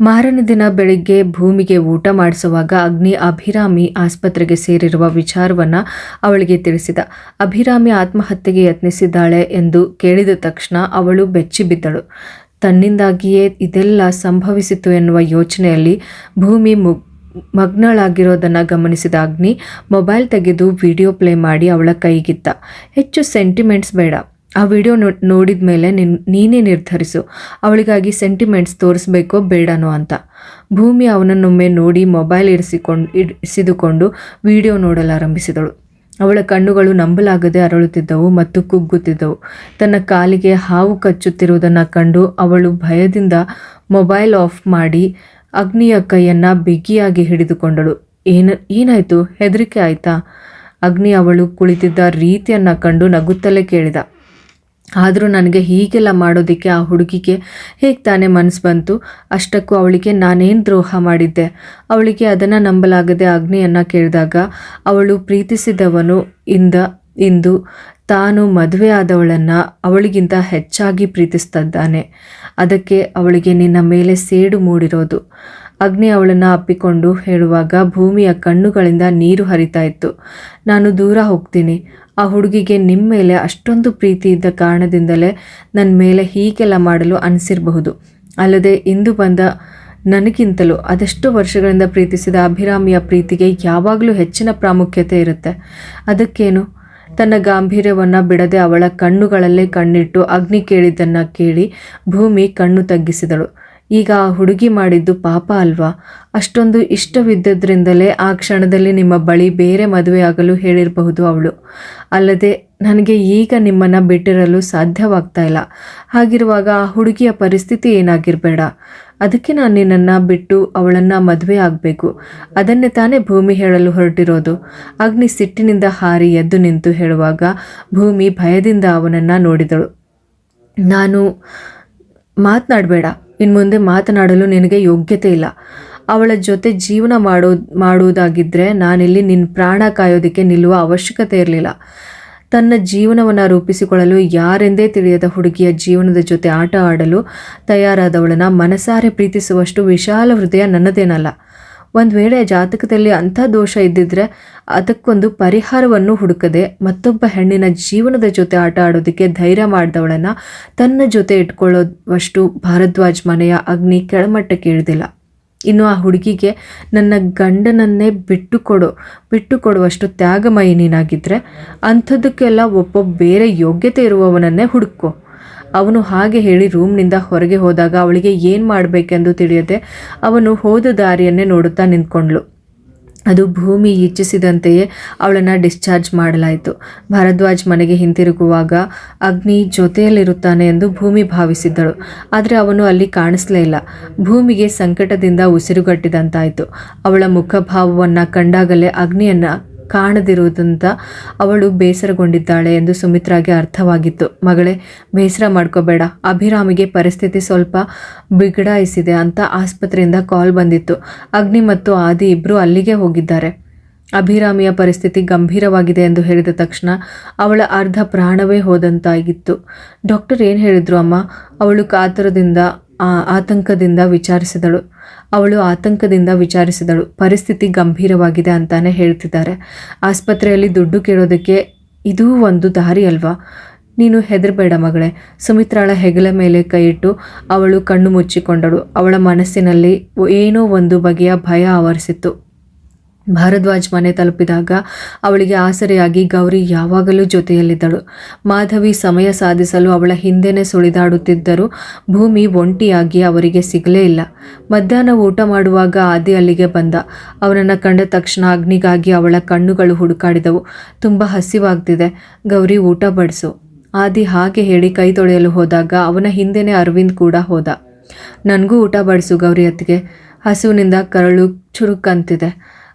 ಮಾರನೇ ದಿನ ಬೆಳಿಗ್ಗೆ ಭೂಮಿಗೆ ಊಟ ಮಾಡಿಸುವಾಗ ಅಗ್ನಿ ಅಭಿರಾಮಿ ಆಸ್ಪತ್ರೆಗೆ ಸೇರಿರುವ ವಿಚಾರವನ್ನು ಅವಳಿಗೆ ತಿಳಿಸಿದ. ಅಭಿರಾಮಿ ಆತ್ಮಹತ್ಯೆಗೆ ಯತ್ನಿಸಿದ್ದಾಳೆ ಎಂದು ಕೇಳಿದ ತಕ್ಷಣ ಅವಳು ಬೆಚ್ಚಿಬಿದ್ದಳು. ತನ್ನಿಂದಾಗಿಯೇ ಇದೆಲ್ಲ ಸಂಭವಿಸಿತು ಎನ್ನುವ ಯೋಚನೆಯಲ್ಲಿ ಭೂಮಿ ಮಗ್ನಳಾಗಿರೋದನ್ನು ಗಮನಿಸಿದ ಅಗ್ನಿ ಮೊಬೈಲ್ ತೆಗೆದು ವಿಡಿಯೋ ಪ್ಲೇ ಮಾಡಿ ಅವಳ ಕೈಗಿತ್ತ. ಹೆಚ್ಚು ಸೆಂಟಿಮೆಂಟ್ಸ್ ಬೇಡ, ಆ ವಿಡಿಯೋ ನೋಡಿದ ಮೇಲೆ ನೀನೇ ನಿರ್ಧರಿಸು, ಅವಳಿಗಾಗಿ ಸೆಂಟಿಮೆಂಟ್ಸ್ ತೋರಿಸ್ಬೇಕೋ ಬೇಡನೋ ಅಂತ. ಭೂಮಿ ಅವನನ್ನೊಮ್ಮೆ ನೋಡಿ ಮೊಬೈಲ್ ಇರಿಸಿದುಕೊಂಡು ವಿಡಿಯೋ ನೋಡಲಾರಂಭಿಸಿದಳು. ಅವಳ ಕಣ್ಣುಗಳು ನಂಬಲಾಗದೆ ಅರಳುತ್ತಿದ್ದವು ಮತ್ತು ಕುಗ್ಗುತ್ತಿದ್ದವು. ತನ್ನ ಕಾಲಿಗೆ ಹಾವು ಕಚ್ಚುತ್ತಿರುವುದನ್ನು ಕಂಡು ಅವಳು ಭಯದಿಂದ ಮೊಬೈಲ್ ಆಫ್ ಮಾಡಿ ಅಗ್ನಿಯ ಕೈಯನ್ನು ಬಿಗಿಯಾಗಿ ಹಿಡಿದುಕೊಂಡಳು. ಏನಾಯಿತು? ಹೆದರಿಕೆ ಆಯಿತಾ? ಅಗ್ನಿ ಅವಳು ಕುಳಿತಿದ್ದ ರೀತಿಯನ್ನು ಕಂಡು ನಗುತ್ತಲೇ ಕೇಳಿದ. ಆದರೂ ನನಗೆ ಹೀಗೆಲ್ಲ ಮಾಡೋದಕ್ಕೆ ಆ ಹುಡುಗಿಗೆ ಹೇಗೆ ತಾನೇ ಮನಸ್ಸು ಬಂತು? ಅಷ್ಟಕ್ಕೂ ಅವಳಿಗೆ ನಾನೇನು ದ್ರೋಹ ಮಾಡಿದ್ದೆ? ಅವಳಿಗೆ ಅದನ್ನು ನಂಬಲಾಗದೆ ಅಗ್ನಿಯನ್ನು ಕೇಳಿದಾಗ, ಅವಳು ಪ್ರೀತಿಸಿದವನು ಇಂದು ತಾನು ಮದುವೆ ಆದವಳನ್ನು ಅವಳಿಗಿಂತ ಹೆಚ್ಚಾಗಿ ಪ್ರೀತಿಸ್ತಿದ್ದಾನೆ. ಅದಕ್ಕೆ ಅವಳಿಗೆ ನಿನ್ನ ಮೇಲೆ ಸೇಡು ಮೂಡಿರೋದು. ಅಗ್ನಿ ಅವಳನ್ನು ಅಪ್ಪಿಕೊಂಡು ಹೇಳುವಾಗ ಭೂಮಿಯ ಕಣ್ಣುಗಳಿಂದ ನೀರು ಹರಿತಾ ಇತ್ತು. ನಾನು ದೂರ ಹೋಗ್ತೀನಿ. ಆ ಹುಡುಗಿಗೆ ನಿಮ್ಮ ಮೇಲೆ ಅಷ್ಟೊಂದು ಪ್ರೀತಿ ಇದ್ದ ಕಾರಣದಿಂದಲೇ ನನ್ನ ಮೇಲೆ ಹೀಗೆಲ್ಲ ಮಾಡಲು ಅನಿಸಿರಬಹುದು. ಅಲ್ಲದೆ ಇಂದು ಬಂದ ನನಗಿಂತಲೂ ಅದೆಷ್ಟೋ ವರ್ಷಗಳಿಂದ ಪ್ರೀತಿಸಿದ ಅಭಿರಾಮಿಯ ಪ್ರೀತಿಗೆ ಯಾವಾಗಲೂ ಹೆಚ್ಚಿನ ಪ್ರಾಮುಖ್ಯತೆ ಇರುತ್ತೆ. ಅದಕ್ಕೇನು? ತನ್ನ ಗಾಂಭೀರ್ಯವನ್ನು ಬಿಡದೆ ಅವಳ ಕಣ್ಣುಗಳಲ್ಲೇ ಕಣ್ಣಿಟ್ಟು ಅಗ್ನಿ ಕೇಳಿದ್ದನ್ನು ಕೇಳಿ ಭೂಮಿ ಕಣ್ಣು ತಗ್ಗಿಸಿದಳು. ಈಗ ಆ ಹುಡುಗಿ ಮಾಡಿದ್ದು ಪಾಪ ಅಲ್ವಾ? ಅಷ್ಟೊಂದು ಇಷ್ಟವಿದ್ದದ್ರಿಂದಲೇ ಆ ಕ್ಷಣದಲ್ಲಿ ನಿಮ್ಮ ಬಳಿ ಬೇರೆ ಮದುವೆಯಾಗಲು ಹೇಳಿರಬಹುದು ಅವಳು. ಅಲ್ಲದೆ ನನಗೆ ಈಗ ನಿಮ್ಮನ್ನು ಬಿಟ್ಟಿರಲು ಸಾಧ್ಯವಾಗ್ತಾ ಇಲ್ಲ. ಹಾಗಿರುವಾಗ ಆ ಹುಡುಗಿಯ ಪರಿಸ್ಥಿತಿ ಏನಾಗಿರಬೇಡ. ಅದಕ್ಕೆ ನಾನು ನಿನ್ನನ್ನು ಬಿಟ್ಟು ಅವಳನ್ನು ಮದುವೆ ಆಗಬೇಕು. ಅದನ್ನೇ ತಾನೇ ಭೂಮಿ ಹೇಳಲು ಹೊರಟಿರೋದು. ಅಗ್ನಿ ಸಿಟ್ಟಿನಿಂದ ಹಾರಿ ಎದ್ದು ನಿಂತು ಹೇಳುವಾಗ ಭೂಮಿ ಭಯದಿಂದ ಅವನನ್ನು ನೋಡಿದಳು. ನಾನು ಮಾತನಾಡಬೇಡ. ಇನ್ನು ಮುಂದೆ ಮಾತನಾಡಲು ನಿನಗೆ ಯೋಗ್ಯತೆ ಇಲ್ಲ. ಅವಳ ಜೊತೆ ಜೀವನ ಮಾಡುವುದಾಗಿದ್ದರೆ ನಾನಿಲ್ಲಿ ನಿನ್ನ ಪ್ರಾಣ ಕಾಯೋದಕ್ಕೆ ನಿಲ್ಲುವ ಅವಶ್ಯಕತೆ ಇರಲಿಲ್ಲ. ತನ್ನ ಜೀವನವನ್ನು ರೂಪಿಸಿಕೊಳ್ಳಲು ಯಾರೆಂದೇ ತಿಳಿಯದ ಹುಡುಗಿಯ ಜೀವನದ ಜೊತೆ ಆಟ ಆಡಲು ತಯಾರಾದವಳನ್ನು ಮನಸಾರೆ ಪ್ರೀತಿಸುವಷ್ಟು ವಿಶಾಲ ಹೃದಯ ನನ್ನದೇನಲ್ಲ. ಒಂದು ವೇಳೆ ಜಾತಕದಲ್ಲಿ ಅಂಥ ದೋಷ ಇದ್ದಿದ್ರೆ ಅದಕ್ಕೊಂದು ಪರಿಹಾರವನ್ನು ಹುಡುಕದೆ ಮತ್ತೊಬ್ಬ ಹೆಣ್ಣಿನ ಜೀವನದ ಜೊತೆ ಆಟ ಆಡೋದಕ್ಕೆ ಧೈರ್ಯ ಮಾಡಿದವಳನ್ನು ತನ್ನ ಜೊತೆ ಇಟ್ಕೊಳ್ಳೋವಷ್ಟು ಭಾರದ್ವಾಜ್ ಮನೆಯ ಅಗ್ನಿ ಕೆಳಮಟ್ಟಕ್ಕೆ ಇಳಿದಿಲ್ಲ. ಇನ್ನು ಆ ಹುಡುಗಿಗೆ ನನ್ನ ಗಂಡನನ್ನೇ ಬಿಟ್ಟುಕೊಡುವಷ್ಟು ತ್ಯಾಗಮಯಿ ನೀನಾಗಿದ್ದರೆ ಅಂಥದ್ದಕ್ಕೆಲ್ಲ ಬೇರೆ ಯೋಗ್ಯತೆ ಇರುವವನನ್ನೇ ಹುಡುಕೋ. ಅವನು ಹಾಗೆ ಹೇಳಿ ರೂಮ್ನಿಂದ ಹೊರಗೆ ಹೋದಾಗ ಅವಳಿಗೆ ಏನು ಮಾಡಬೇಕೆಂದು ತಿಳಿಯದೆ ಅವನು ಹೋದ ದಾರಿಯನ್ನೇ ನೋಡುತ್ತಾ ನಿಂತ್ಕೊಂಡ್ಳು. ಅದು ಭೂಮಿ ಇಚ್ಛಿಸಿದಂತೆಯೇ ಅವಳನ್ನು ಡಿಸ್ಚಾರ್ಜ್ ಮಾಡಲಾಯಿತು. ಭಾರದ್ವಾಜ್ ಮನೆಗೆ ಹಿಂತಿರುಗುವಾಗ ಅಗ್ನಿ ಜೊತೆಯಲ್ಲಿರುತ್ತಾನೆ ಎಂದು ಭೂಮಿ ಭಾವಿಸಿದ್ದಳು. ಆದರೆ ಅವನು ಅಲ್ಲಿ ಕಾಣಿಸಲೇ ಇಲ್ಲ. ಭೂಮಿಗೆ ಸಂಕಟದಿಂದ ಉಸಿರುಗಟ್ಟಿದಂತಾಯಿತು. ಅವಳ ಮುಖಭಾವವನ್ನು ಕಂಡಾಗಲೇ ಅಗ್ನಿಯನ್ನು ಕಾಣದಿರುವುದಂತ ಅವಳು ಬೇಸರಗೊಂಡಿದ್ದಾಳೆ ಎಂದು ಸುಮಿತ್ರಾಗೆ ಅರ್ಥವಾಗಿತ್ತು. ಮಗಳೇ, ಬೇಸರ ಮಾಡ್ಕೋಬೇಡ. ಅಭಿರಾಮಿಗೆ ಪರಿಸ್ಥಿತಿ ಸ್ವಲ್ಪ ಬಿಗಡಾಯಿಸಿದೆ ಅಂತ ಆಸ್ಪತ್ರೆಯಿಂದ ಕಾಲ್ ಬಂದಿತ್ತು. ಅಗ್ನಿ ಮತ್ತು ಆದಿ ಇಬ್ಬರು ಅಲ್ಲಿಗೆ ಹೋಗಿದ್ದಾರೆ. ಅಭಿರಾಮಿಯ ಪರಿಸ್ಥಿತಿ ಗಂಭೀರವಾಗಿದೆ ಎಂದು ಹೇಳಿದ ತಕ್ಷಣ ಅವಳ ಅರ್ಧ ಪ್ರಾಣವೇ ಹೋದಂತಾಗಿತ್ತು. ಡಾಕ್ಟರ್ ಏನು ಹೇಳಿದ್ರು ಅಮ್ಮ? ಅವಳು ಆತಂಕದಿಂದ ವಿಚಾರಿಸಿದಳು. ಪರಿಸ್ಥಿತಿ ಗಂಭೀರವಾಗಿದೆ ಅಂತಾನೆ ಹೇಳ್ತಿದ್ದಾರೆ. ಆಸ್ಪತ್ರೆಯಲ್ಲಿ ದುಡ್ಡು ಕೇಳೋದಕ್ಕೆ ಇದೂ ಒಂದು ದಾರಿ ಅಲ್ವಾ? ನೀನು ಹೆದರಬೇಡ ಮಗಳೇ. ಸುಮಿತ್ರಾಳ ಹೆಗಲ ಮೇಲೆ ಕೈಯಿಟ್ಟು ಅವಳು ಕಣ್ಣು ಮುಚ್ಚಿಕೊಂಡಳು. ಅವಳ ಮನಸ್ಸಿನಲ್ಲಿ ಏನೋ ಒಂದು ಬಗೆಯ ಭಯ ಆವರಿಸಿತ್ತು. ಭಾರದ್ವಾಜ್ ಮನೆ ತಲುಪಿದಾಗ ಅವಳಿಗೆ ಆಸರೆಯಾಗಿ ಗೌರಿ ಯಾವಾಗಲೂ ಜೊತೆಯಲ್ಲಿದ್ದಳು. ಮಾಧವಿ ಸಮಯ ಸಾಧಿಸಲು ಅವಳ ಹಿಂದೆನೇ ಸುಳಿದಾಡುತ್ತಿದ್ದರೂ ಭೂಮಿ ಒಂಟಿಯಾಗಿ ಅವರಿಗೆ ಸಿಗಲೇ ಇಲ್ಲ. ಮಧ್ಯಾಹ್ನ ಊಟ ಮಾಡುವಾಗ ಆದಿ ಅಲ್ಲಿಗೆ ಬಂದ. ಅವನನ್ನು ಕಂಡ ತಕ್ಷಣ ಅಗ್ನಿಗಾಗಿ ಅವಳ ಕಣ್ಣುಗಳು ಹುಡುಕಾಡಿದವು. ತುಂಬ ಹಸಿವಾಗ್ತಿದೆ, ಗೌರಿ ಊಟ ಬಡಿಸು. ಆದಿ ಹಾಗೆ ಹೇಳಿ ಕೈ ತೊಳೆಯಲು ಹೋದಾಗ ಅವನ ಹಿಂದೆನೇ ಅರವಿಂದ್ ಕೂಡ ಹೋದ. ನನಗೂ ಊಟ ಬಡಿಸು ಗೌರಿ ಅತ್ತಿಗೆ, ಹಸುವಿನಿಂದ ಕರಳು ಚುರುಕಂತಿದೆ.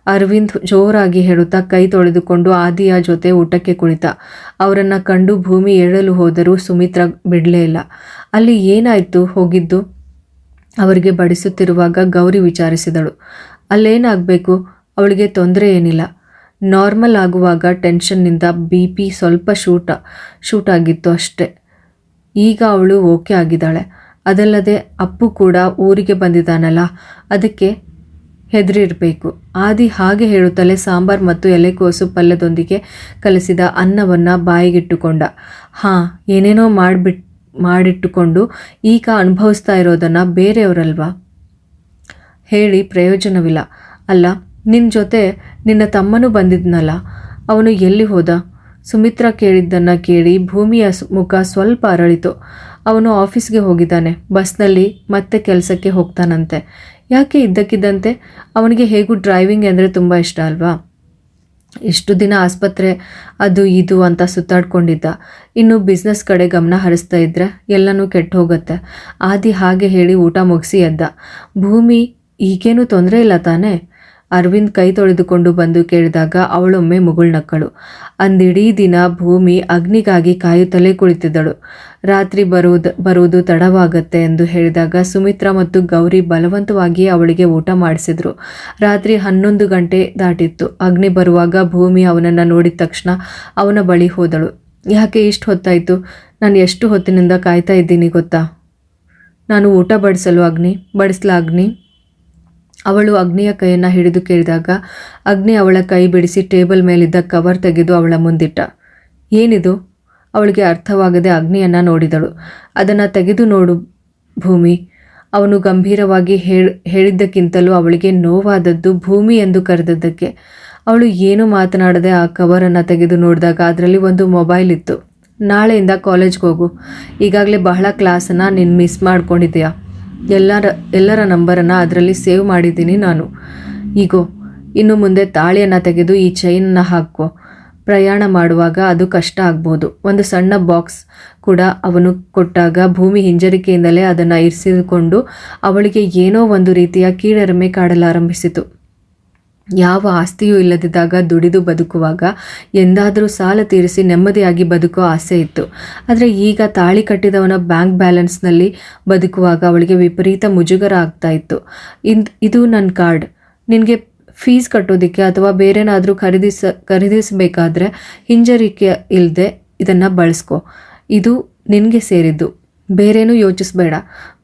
ಅರವಿಂದ್ ಜೋರಾಗಿ ಹೇಳುತ್ತಾ ಕೈ ತೊಳೆದುಕೊಂಡು ಆದಿಯ ಜೊತೆ ಊಟಕ್ಕೆ ಕುಳಿತ. ಅವರನ್ನು ಕಂಡು ಭೂಮಿ ಏಳಲು ಹೋದರೂ ಸುಮಿತ್ರ ಬಿಡಲೇ ಇಲ್ಲ. ಅಲ್ಲಿ ಏನಾಯಿತು ಹೋಗಿದ್ದು? ಅವರಿಗೆ ಬಡಿಸುತ್ತಿರುವಾಗ ಗೌರಿ ವಿಚಾರಿಸಿದಳು. ಅಲ್ಲೇನಾಗಬೇಕು? ಅವಳಿಗೆ ತೊಂದರೆ ಏನಿಲ್ಲ. ನಾರ್ಮಲ್ ಆಗುವಾಗ ಟೆನ್ಷನ್ನಿಂದ BP ಸ್ವಲ್ಪ ಶೂಟ್ ಆಗಿತ್ತು ಅಷ್ಟೇ. ಈಗ ಅವಳು ಓಕೆ ಆಗಿದ್ದಾಳೆ. ಅದಲ್ಲದೆ ಅಪ್ಪು ಕೂಡ ಊರಿಗೆ ಬಂದಿದ್ದಾನಲ್ಲ, ಅದಕ್ಕೆ ಹೆದರಿರಬೇಕು. ಆದಿ ಹಾಗೆ ಹೇಳುತ್ತಲೇ ಸಾಂಬಾರ್ ಮತ್ತು ಎಲೆಕೋಸು ಪಲ್ಯದೊಂದಿಗೆ ಕಲಸಿದ ಅನ್ನವನ್ನು ಬಾಯಿಗಿಟ್ಟುಕೊಂಡ. ಹಾಂ, ಏನೇನೋ ಮಾಡಿಟ್ಟುಕೊಂಡು ಈಗ ಅನುಭವಿಸ್ತಾ ಇರೋದನ್ನು ಬೇರೆಯವರಲ್ವಾ ಹೇಳಿ ಪ್ರಯೋಜನವಿಲ್ಲ. ಅಲ್ಲ, ನಿನ್ನ ಜೊತೆ ನಿನ್ನ ತಮ್ಮನೂ ಬಂದಿದ್ನಲ್ಲ, ಅವನು ಎಲ್ಲಿ ಹೋದ? ಸುಮಿತ್ರಾ ಕೇಳಿದ್ದನ್ನು ಕೇಳಿ ಭೂಮಿಯ ಮುಖ ಸ್ವಲ್ಪ ಅರಳಿತು. ಅವನು ಆಫೀಸ್ಗೆ ಹೋಗಿದ್ದಾನೆ, ಬಸ್ನಲ್ಲಿ ಮತ್ತೆ ಕೆಲಸಕ್ಕೆ ಹೋಗ್ತಾನಂತೆ. ಯಾಕೆ ಇದ್ದಕ್ಕಿದ್ದಂತೆ? ಅವನಿಗೆ ಹೇಗೂ ಡ್ರೈವಿಂಗ್ ಅಂದರೆ ತುಂಬ ಇಷ್ಟ ಅಲ್ವಾ? ಇಷ್ಟು ದಿನ ಆಸ್ಪತ್ರೆ ಅದು ಇದು ಅಂತ ಸುತ್ತಾಡ್ಕೊಂಡಿದ್ದ. ಇನ್ನು ಬಿಸ್ನೆಸ್ ಕಡೆ ಗಮನ ಹರಿಸ್ತಾ ಇದ್ರೆ ಎಲ್ಲನೂ ಕೆಟ್ಟು ಹೋಗುತ್ತೆ. ಆದಿ ಹಾಗೆ ಹೇಳಿ ಊಟ ಮುಗಿಸಿ ಎದ್ದ. ಭೂಮಿ, ಈಗೇನೂ ತೊಂದರೆ ಇಲ್ಲ ತಾನೇ? ಅರವಿಂದ್ ಕೈ ತೊಳೆದುಕೊಂಡು ಬಂದು ಕೇಳಿದಾಗ ಅವಳೊಮ್ಮೆ ಮುಗುಳ್ನಕ್ಕಳು. ಅಂದಿಡೀ ದಿನ ಭೂಮಿ ಅಗ್ನಿಗಾಗಿ ಕಾಯುತ್ತಲೇ ಕುಳಿತಿದ್ದಳು. ರಾತ್ರಿ ಬರುವುದು ತಡವಾಗತ್ತೆ ಎಂದು ಹೇಳಿದಾಗ ಸುಮಿತ್ರಾ ಮತ್ತು ಗೌರಿ ಬಲವಂತವಾಗಿ ಅವಳಿಗೆ ಊಟ ಮಾಡಿಸಿದ್ರು. ರಾತ್ರಿ 11 ಗಂಟೆ ದಾಟಿತ್ತು. ಅಗ್ನಿ ಬರುವಾಗ ಭೂಮಿ ಅವನನ್ನು ನೋಡಿದ ತಕ್ಷಣ ಅವನ ಬಳಿ ಹೋದಳು. ಯಾಕೆ ಇಷ್ಟು ಹೊತ್ತಾಯಿತು? ನಾನು ಎಷ್ಟು ಹೊತ್ತಿನಿಂದ ಕಾಯ್ತಾ ಇದ್ದೀನಿ ಗೊತ್ತಾ? ನಾನು ಊಟ ಬಡಿಸ್ಲಾ ಅಗ್ನಿ? ಅವಳು ಅಗ್ನಿಯ ಕೈಯನ್ನು ಹಿಡಿದು ಕೇಳಿದಾಗ ಅಗ್ನಿ ಅವಳ ಕೈ ಬಿಡಿಸಿ ಟೇಬಲ್ ಮೇಲಿದ್ದ ಕವರ್ ತೆಗೆದು ಅವಳ ಮುಂದಿಟ್ಟ. ಏನಿದು? ಅವಳಿಗೆ ಅರ್ಥವಾಗದೆ ಅಗ್ನಿಯನ್ನು ನೋಡಿದಳು. ಅದನ್ನು ತೆಗೆದು ನೋಡು ಭೂಮಿ. ಅವನು ಗಂಭೀರವಾಗಿ ಹೇಳಿದ್ದಕ್ಕಿಂತಲೂ ಅವಳಿಗೆ ನೋವಾದದ್ದು ಭೂಮಿ ಎಂದು ಕರೆದದ್ದಕ್ಕೆ. ಅವಳು ಏನೂ ಮಾತನಾಡದೆ ಆ ಕವರನ್ನು ತೆಗೆದು ನೋಡಿದಾಗ ಅದರಲ್ಲಿ ಒಂದು ಮೊಬೈಲ್ ಇತ್ತು. ನಾಳೆಯಿಂದ ಕಾಲೇಜ್ಗೆ ಹೋಗು. ಈಗಾಗಲೇ ಬಹಳ ಕ್ಲಾಸನ್ನು ನೀನು ಮಿಸ್ ಮಾಡ್ಕೊಂಡಿದ್ದೀಯಾ. ಎಲ್ಲರ ನಂಬರನ್ನು ಅದರಲ್ಲಿ ಸೇವ್ ಮಾಡಿದ್ದೀನಿ ನಾನು. ಈಗೋ, ಇನ್ನು ಮುಂದೆ ತಾಳಿಯನ್ನು ತೆಗೆದು ಈ ಚೈನನ್ನು ಹಾಕೋ. ಪ್ರಯಾಣ ಮಾಡುವಾಗ ಅದು ಕಷ್ಟ ಆಗ್ಬೋದು. ಒಂದು ಸಣ್ಣ ಬಾಕ್ಸ್ ಕೂಡ ಅವನು ಕೊಟ್ಟಾಗ ಭೂಮಿ ಹಿಂಜರಿಕೆಯಿಂದಲೇ ಅದನ್ನು ಇರಿಸಿಕೊಂಡು ಅವಳಿಗೆ ಏನೋ ಒಂದು ರೀತಿಯ ಕೀಳರಿಮೆ ಕಾಡಲಾರಂಭಿಸಿತು. ಯಾವ ಆಸ್ತಿಯೂ ಇಲ್ಲದಿದ್ದಾಗ ದುಡಿದು ಬದುಕುವಾಗ ಎಂದಾದರೂ ಸಾಲ ತೀರಿಸಿ ನೆಮ್ಮದಿಯಾಗಿ ಬದುಕೋ ಆಸೆ ಇತ್ತು. ಆದರೆ ಈಗ ತಾಳಿ ಕಟ್ಟಿದವನ ಬ್ಯಾಂಕ್ ಬ್ಯಾಲೆನ್ಸ್ನಲ್ಲಿ ಬದುಕುವಾಗ ಅವಳಿಗೆ ವಿಪರೀತ ಮುಜುಗರ ಆಗ್ತಾ ಇತ್ತು. ಇದು ನನ್ನ ಕಾರ್ಡ್. ನಿನಗೆ ಫೀಸ್ ಕಟ್ಟೋದಕ್ಕೆ ಅಥವಾ ಬೇರೆನಾದರೂ ಖರೀದಿಸಬೇಕಾದ್ರೆ ಹಿಂಜರಿಕೆ ಇಲ್ಲದೆ ಇದನ್ನು ಬಳಸ್ಕೊ. ಇದು ನಿನಗೆ ಸೇರಿದ್ದು. ಬೇರೇನೂ ಯೋಚಿಸಬೇಡ.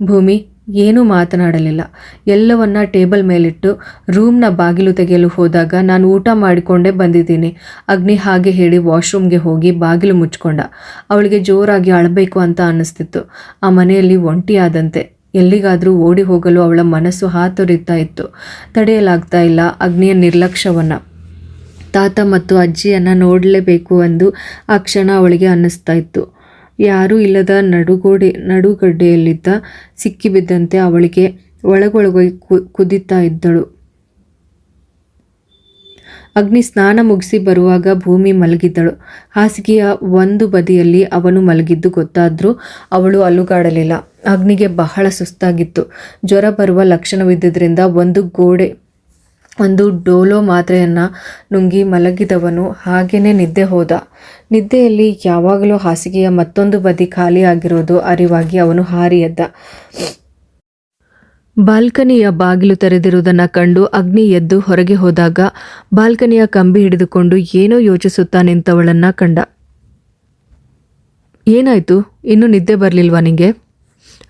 ಭೂಮಿ ಏನೂ ಮಾತನಾಡಲಿಲ್ಲ. ಎಲ್ಲವನ್ನ ಟೇಬಲ್ ಮೇಲಿಟ್ಟು ರೂಮ್ನ ಬಾಗಿಲು ತೆಗೆಯಲು ಹೋದಾಗ ನಾನು ಊಟ ಮಾಡಿಕೊಂಡೇ ಬಂದಿದ್ದೀನಿ. ಅಗ್ನಿ ಹಾಗೆ ಹೇಳಿ ವಾಶ್ರೂಮ್ಗೆ ಹೋಗಿ ಬಾಗಿಲು ಮುಚ್ಕೊಂಡ. ಅವಳಿಗೆ ಜೋರಾಗಿ ಅಳಬೇಕು ಅಂತ ಅನ್ನಿಸ್ತಿತ್ತು. ಆ ಮನೆಯಲ್ಲಿ ಒಂಟಿಯಾದಂತೆ. ಎಲ್ಲಿಗಾದರೂ ಓಡಿ ಹೋಗಲು ಅವಳ ಮನಸ್ಸು ಹಾತೊರಿತಾ ಇತ್ತು. ತಡೆಯಲಾಗ್ತಾ ಇಲ್ಲ ಅಗ್ನಿಯ ನಿರ್ಲಕ್ಷ್ಯವನ್ನು. ತಾತ ಮತ್ತು ಅಜ್ಜಿಯನ್ನು ನೋಡಲೇಬೇಕು ಎಂದು ಆ ಕ್ಷಣ ಅವಳಿಗೆ ಅನ್ನಿಸ್ತಾ ಇತ್ತು. ಯಾರೂ ಇಲ್ಲದ ನಡುಗಡ್ಡೆಯಲ್ಲಿದ್ದ ಸಿಕ್ಕಿಬಿದ್ದಂತೆ ಅವಳಿಗೆ ಒಳಗೊಳಗೆ ಕುದಿತಾ ಇದ್ದಳು. ಅಗ್ನಿ ಸ್ನಾನ ಮುಗಿಸಿ ಬರುವಾಗ ಭೂಮಿ ಮಲಗಿದ್ದಳು. ಹಾಸಿಗೆಯ ಒಂದು ಬದಿಯಲ್ಲಿ ಅವನು ಮಲಗಿದ್ದು ಗೊತ್ತಾದರೂ ಅವಳು ಅಲುಗಾಡಲಿಲ್ಲ. ಅಗ್ನಿಗೆ ಬಹಳ ಸುಸ್ತಾಗಿತ್ತು. ಜ್ವರ ಬರುವ ಲಕ್ಷಣವಿದ್ದರಿಂದ ಒಂದು ಡೋಲೋ ಮಾತ್ರೆಯನ್ನು ನುಂಗಿ ಮಲಗಿದವನು ಹಾಗೇನೆ ನಿದ್ದೆ ಹೋದ. ನಿದ್ದೆಯಲ್ಲಿ ಯಾವಾಗಲೂ ಹಾಸಿಗೆಯ ಮತ್ತೊಂದು ಬದಿ ಖಾಲಿಯಾಗಿರೋದು ಅರಿವಾಗಿ ಅವನು ಹಾರಿ ಎದ್ದ. ಬಾಲ್ಕನಿಯ ಬಾಗಿಲು ತೆರೆದಿರುವುದನ್ನು ಕಂಡು ಅಗ್ನಿ ಎದ್ದು ಹೊರಗೆ ಹೋದಾಗ ಬಾಲ್ಕನಿಯ ಕಂಬಿ ಹಿಡಿದುಕೊಂಡು ಏನೋ ಯೋಚಿಸುತ್ತಾ ನಿಂತವಳನ್ನು ಕಂಡ. ಏನಾಯ್ತು? ಇನ್ನೂ ನಿದ್ದೆ ಬರಲಿಲ್ವಾ ನಿಂಗೆ?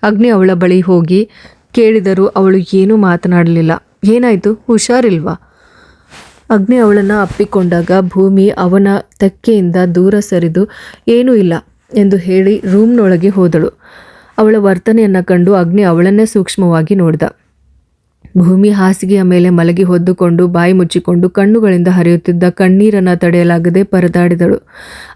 ಅಗ್ನಿ ಅವಳ ಬಳಿ ಹೋಗಿ ಕೇಳಿದರೂ ಅವಳು ಏನೂ ಮಾತನಾಡಲಿಲ್ಲ. ಏನಾಯಿತು? ಹುಷಾರಿಲ್ವಾ? ಅಗ್ನಿ ಅವಳನ್ನು ಅಪ್ಪಿಕೊಂಡಾಗ ಭೂಮಿ ಅವನ ತೆಕ್ಕೆಯಿಂದ ದೂರ ಸರಿದು ಏನೂ ಇಲ್ಲ ಎಂದು ಹೇಳಿ ರೂಮ್ನೊಳಗೆ ಹೋದಳು. ಅವಳ ವರ್ತನೆಯನ್ನು ಕಂಡು ಅಗ್ನಿ ಅವಳನ್ನೇ ಸೂಕ್ಷ್ಮವಾಗಿ ನೋಡಿದ. ಭೂಮಿ ಹಾಸಿಗೆಯ ಮೇಲೆ ಮಲಗಿ ಹೊದ್ದುಕೊಂಡು ಬಾಯಿ ಮುಚ್ಚಿಕೊಂಡು ಕಣ್ಣುಗಳಿಂದ ಹರಿಯುತ್ತಿದ್ದ ಕಣ್ಣೀರನ್ನು ತಡೆಯಲಾಗದೆ ಪರದಾಡಿದಳು.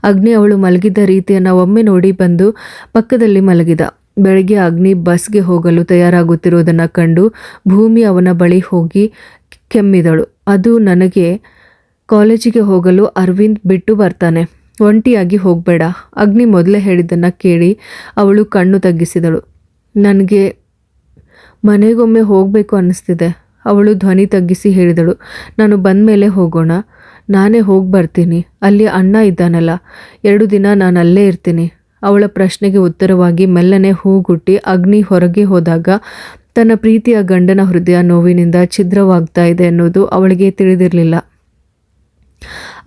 ಅಗ್ನಿ ಅವಳು ಮಲಗಿದ್ದ ರೀತಿಯನ್ನು ಒಮ್ಮೆ ನೋಡಿ ಬಂದು ಪಕ್ಕದಲ್ಲಿ ಮಲಗಿದ. ಬೆಳಗ್ಗೆ ಅಗ್ನಿ ಬಸ್ಗೆ ಹೋಗಲು ತಯಾರಾಗುತ್ತಿರುವುದನ್ನು ಕಂಡು ಭೂಮಿ ಅವನ ಬಳಿ ಹೋಗಿ ಕೆಮ್ಮಿದಳು. ಅದು ನನಗೆ ಕಾಲೇಜಿಗೆ ಹೋಗಲು ಅರವಿಂದ್ ಬಿಟ್ಟು ಬರ್ತಾನೆ, ಒಂಟಿಯಾಗಿ ಹೋಗಬೇಡ. ಅಗ್ನಿ ಮೊದಲೇ ಹೇಳಿದ್ದನ್ನು ಕೇಳಿ ಅವಳು ಕಣ್ಣು ತಗ್ಗಿಸಿದಳು. ನನಗೆ ಮನೆಗೊಮ್ಮೆ ಹೋಗಬೇಕು ಅನ್ನಿಸ್ತಿದೆ. ಅವಳು ಧ್ವನಿ ತಗ್ಗಿಸಿ ಹೇಳಿದಳು. ನಾನು ಬಂದ ಮೇಲೆ ಹೋಗೋಣ. ನಾನೇ ಹೋಗಿ ಬರ್ತೀನಿ. ಅಲ್ಲಿ ಅಣ್ಣ ಇದ್ದಾನಲ್ಲ, 2 ದಿನ ನಾನು ಅಲ್ಲೇ ಇರ್ತೀನಿ. ಅವಳ ಪ್ರಶ್ನೆಗೆ ಉತ್ತರವಾಗಿ ಮೆಲ್ಲನೆ ಹೂಗುಟ್ಟಿ ಅಗ್ನಿ ಹೊರಗೆ ಹೋದಾಗ ತನ್ನ ಪ್ರೀತಿಯ ಗಂಡನ ಹೃದಯ ನೋವಿನಿಂದ ಛಿದ್ರವಾಗ್ತಾ ಇದೆ ಅನ್ನೋದು ಅವಳಿಗೆ ತಿಳಿದಿರಲಿಲ್ಲ.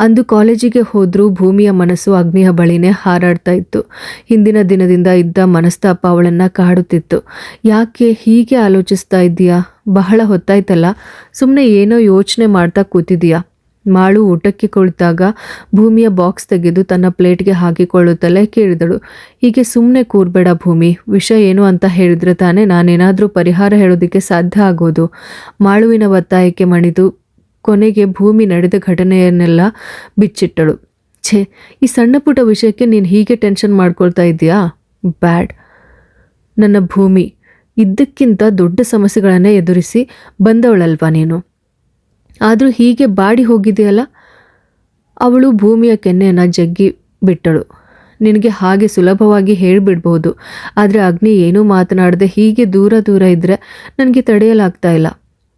ಅಂದು ಕಾಲೇಜಿಗೆ ಹೋದ್ರೂ ಭೂಮಿಯ ಮನಸ್ಸು ಅಗ್ನಿಯ ಬಳಿನೇ ಹಾರಾಡ್ತಾ ಇತ್ತು. ಹಿಂದಿನ ದಿನದಿಂದ ಇದ್ದ ಮನಸ್ತಾಪ ಅವಳನ್ನು ಕಾಡುತ್ತಿತ್ತು. ಯಾಕೆ ಹೀಗೆ ಆಲೋಚಿಸ್ತಾ ಇದ್ದೀಯಾ? ಬಹಳ ಹೊತ್ತಾಯ್ತಲ್ಲ, ಸುಮ್ಮನೆ ಏನೋ ಯೋಚನೆ ಮಾಡ್ತಾ ಕೂತಿದೀಯಾ? ಮಾಳು ಊಟಕ್ಕೆ ಕುಳಿತಾಗ ಭೂಮಿಯ ಬಾಕ್ಸ್ ತೆಗೆದು ತನ್ನ ಪ್ಲೇಟ್ಗೆ ಹಾಕಿಕೊಳ್ಳುತ್ತಲೇ ಕೇಳಿದಳು. ಹೀಗೆ ಸುಮ್ಮನೆ ಕೂರ್ಬೇಡ ಭೂಮಿ, ವಿಷಯ ಏನು ಅಂತ ಹೇಳಿದ್ರೆ ತಾನೇ ನಾನೇನಾದರೂ ಪರಿಹಾರ ಹೇಳೋದಕ್ಕೆ ಸಾಧ್ಯ ಆಗೋದು. ಮಾಳುವಿನ ಒತ್ತಾಯಕ್ಕೆ ಮಣಿದು ಕೊನೆಗೆ ಭೂಮಿ ನಡೆದ ಘಟನೆಯನ್ನೆಲ್ಲ ಬಿಚ್ಚಿಟ್ಟಳು. ಛೇ, ಈ ಸಣ್ಣ ಪುಟ್ಟ ವಿಷಯಕ್ಕೆ ನೀನು ಹೀಗೆ ಟೆನ್ಷನ್ ಮಾಡ್ಕೊಳ್ತಾ ಇದೆಯಾ? ಬ್ಯಾಡ್. ನನ್ನ ಭೂಮಿ, ಇದ್ದಕ್ಕಿಂತ ದೊಡ್ಡ ಸಮಸ್ಯೆಗಳನ್ನೇ ಎದುರಿಸಿ ಬಂದವಳಲ್ವಾ ನೀನು? ಆದರೂ ಹೀಗೆ ಬಾಡಿ ಹೋಗಿದೆಯಲ್ಲ? ಅವಳು ಭೂಮಿಯ ಕೆನ್ನೆಯನ್ನು ಜಗ್ಗಿ ಬಿಟ್ಟಳು. ನಿನಗೆ ಹಾಗೆ ಸುಲಭವಾಗಿ ಹೇಳಿಬಿಡ್ಬೋದು, ಆದರೆ ಅಗ್ನಿ ಏನೂ ಮಾತನಾಡದೆ ಹೀಗೆ ದೂರ ದೂರ ಇದ್ದರೆ ನನಗೆ ತಡೆಯಲಾಗ್ತಾ ಇಲ್ಲ.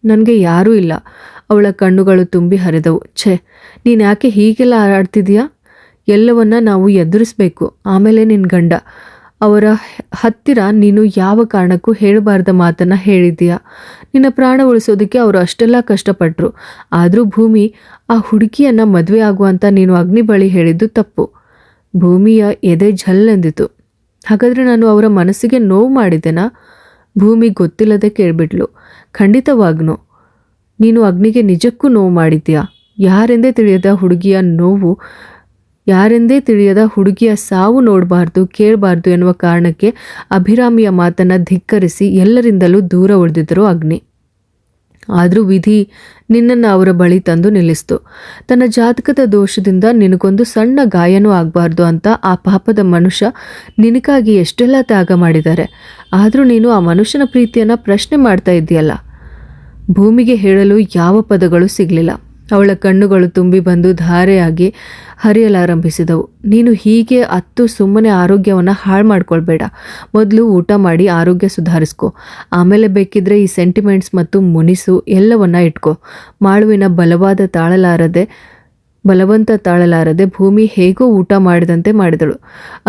ನನಗೆ ಯಾರೂ ಇಲ್ಲ. ಅವಳ ಕಣ್ಣುಗಳು ತುಂಬಿ ಹರಿದವು. ಛೇ, ನೀನು ಯಾಕೆ ಹೀಗೆಲ್ಲ ಆಡ್ತಿದೀಯಾ? ಎಲ್ಲವನ್ನ ನಾವು ಎದುರಿಸ್ಬೇಕು. ಆಮೇಲೆ ನಿನ್ನ ಗಂಡ, ಅವರ ಹತ್ತಿರ ನೀನು ಯಾವ ಕಾರಣಕ್ಕೂ ಹೇಳಬಾರ್ದ ಮಾತನ್ನು ಹೇಳಿದೀಯಾ. ನಿನ್ನ ಪ್ರಾಣ ಉಳಿಸೋದಕ್ಕೆ ಅವರು ಅಷ್ಟೆಲ್ಲ ಕಷ್ಟಪಟ್ಟರು. ಆದರೂ ಭೂಮಿ, ಆ ಹುಡುಗಿಯನ್ನು ಮದುವೆ ಆಗುವಂತ ನೀನು ಅಗ್ನಿ ಬಳಿ ಹೇಳಿದ್ದು ತಪ್ಪು. ಭೂಮಿಯ ಎದೆ ಝಲ್ಲೆಂದಿತು. ಹಾಗಾದರೆ ನಾನು ಅವರ ಮನಸ್ಸಿಗೆ ನೋವು ಮಾಡಿದೆನಾ? ಭೂಮಿ ಗೊತ್ತಿಲ್ಲದೆ ಕೇಳಿಬಿಟ್ಲು. ಖಂಡಿತವಾಗ್ನೂ ನೀನು ಅಗ್ನಿಗೆ ನಿಜಕ್ಕೂ ನೋವು ಮಾಡಿದ್ಯಾ? ಯಾರೆಂದೇ ತಿಳಿಯದ ಹುಡುಗಿಯ ಸಾವು ನೋಡಬಾರ್ದು, ಕೇಳಬಾರ್ದು ಎನ್ನುವ ಕಾರಣಕ್ಕೆ ಅಭಿರಾಮಿಯ ಮಾತನ್ನು ಧಿಕ್ಕರಿಸಿ ಎಲ್ಲರಿಂದಲೂ ದೂರ ಉಳಿದಿದ್ದರು ಅಗ್ನಿ. ಆದರೂ ವಿಧಿ ನಿನ್ನನ್ನು ಅವರ ಬಳಿ ತಂದು ನಿಲ್ಲಿಸ್ತು. ತನ್ನ ಜಾತಕದ ದೋಷದಿಂದ ನಿನಗೊಂದು ಸಣ್ಣ ಗಾಯನೂ ಆಗಬಾರ್ದು ಅಂತ ಆ ಪಾಪದ ಮನುಷ್ಯ ನಿನಗಾಗಿ ಎಷ್ಟೆಲ್ಲ ತ್ಯಾಗ ಮಾಡಿದ್ದಾರೆ. ಆದರೂ ನೀನು ಆ ಮನುಷ್ಯನ ಪ್ರೀತಿಯನ್ನು ಪ್ರಶ್ನೆ ಮಾಡ್ತಾ ಇದ್ದೀಯಲ್ಲ. ಭೂಮಿಗೆ ಹೇಳಲು ಯಾವ ಪದಗಳು ಸಿಗಲಿಲ್ಲ. ಅವಳ ಕಣ್ಣುಗಳು ತುಂಬಿ ಬಂದು ಧಾರೆಯಾಗಿ ಹರಿಯಲಾರಂಭಿಸಿದವು. ನೀನು ಹೀಗೆ ಸುಮ್ಮನೆ ಆರೋಗ್ಯವನ್ನು ಹಾಳು ಮಾಡ್ಕೊಳ್ಬೇಡ. ಮೊದಲು ಊಟ ಮಾಡಿ ಆರೋಗ್ಯ ಸುಧಾರಿಸ್ಕೊ. ಆಮೇಲೆ ಬೇಕಿದ್ರೆ ಈ ಸೆಂಟಿಮೆಂಟ್ಸ್ ಮತ್ತು ಮುನಿಸು ಎಲ್ಲವನ್ನ ಇಟ್ಕೊ. ಮಾಳುವಿನ ಬಲವಂತ ತಾಳಲಾರದೆ ಭೂಮಿ ಹೇಗೋ ಊಟ ಮಾಡಿದಂತೆ ಮಾಡಿದಳು.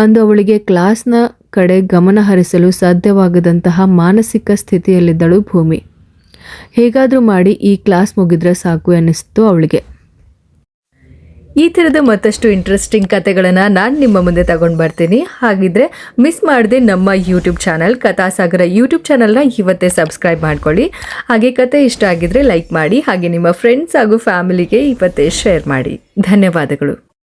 ಅಂದು ಅವಳಿಗೆ ಕ್ಲಾಸ್ನ ಕಡೆ ಗಮನ ಹರಿಸಲು ಸಾಧ್ಯವಾಗದಂತಹ ಮಾನಸಿಕ ಸ್ಥಿತಿಯಲ್ಲಿದ್ದಳು ಭೂಮಿ. ಹೇಗಾದರೂ ಮಾಡಿ ಈ ಕ್ಲಾಸ್ ಮುಗಿದ್ರೆ ಸಾಕು ಅನ್ನಿಸ್ತು ಅವಳಿಗೆ. ಈ ಥರದ ಮತ್ತಷ್ಟು ಇಂಟ್ರೆಸ್ಟಿಂಗ್ ಕತೆಗಳನ್ನು ನಾನು ನಿಮ್ಮ ಮುಂದೆ ತಗೊಂಡು ಬರ್ತೀನಿ. ಹಾಗಿದ್ರೆ ಮಿಸ್ ಮಾಡದೆ ನಮ್ಮ ಯೂಟ್ಯೂಬ್ ಚಾನಲ್ ಕಥಾಸಾಗರ ಯೂಟ್ಯೂಬ್ ಚಾನಲ್ನ ಇವತ್ತೇ ಸಬ್ಸ್ಕ್ರೈಬ್ ಮಾಡ್ಕೊಳ್ಳಿ. ಹಾಗೆ ಕತೆ ಇಷ್ಟ ಆಗಿದ್ರೆ ಲೈಕ್ ಮಾಡಿ. ಹಾಗೆ ನಿಮ್ಮ ಫ್ರೆಂಡ್ಸ್ ಹಾಗೂ ಫ್ಯಾಮಿಲಿಗೆ ಇವತ್ತೇ ಶೇರ್ ಮಾಡಿ. ಧನ್ಯವಾದಗಳು.